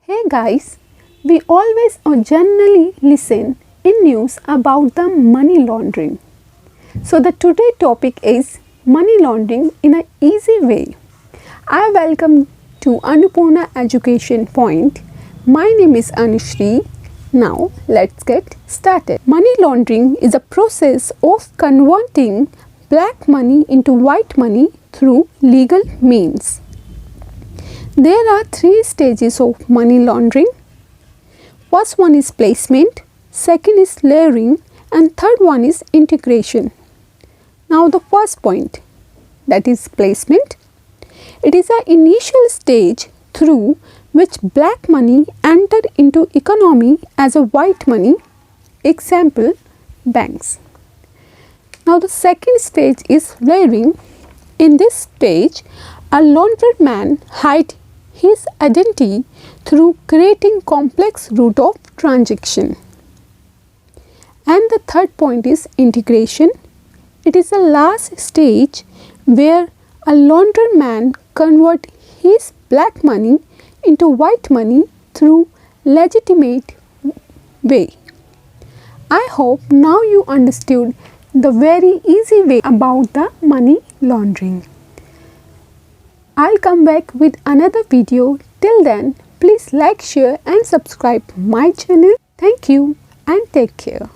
Hey guys, we always or generally listen in news about the money laundering. So the today topic is money laundering in an easy way. I welcome to Annapurna Education Point. My name is Anushree. Now let's get started. Money laundering is a process of converting black money into white money through legal means. There are three stages of money laundering. First one is placement, second is layering, and third one is integration. Now the first point, that is placement. It is an initial stage through which black money entered into economy as a white money. Example, banks. Now the second stage is layering. In this stage, a laundered man hides his identity through creating complex route of transaction. And the third point is integration. It is the last stage where a laundered man converts his black money into white money through legitimate way. I hope now you understood the very easy way about the money laundering. I'll come back with another video. Till then, please like, share and subscribe my channel. Thank you and take care.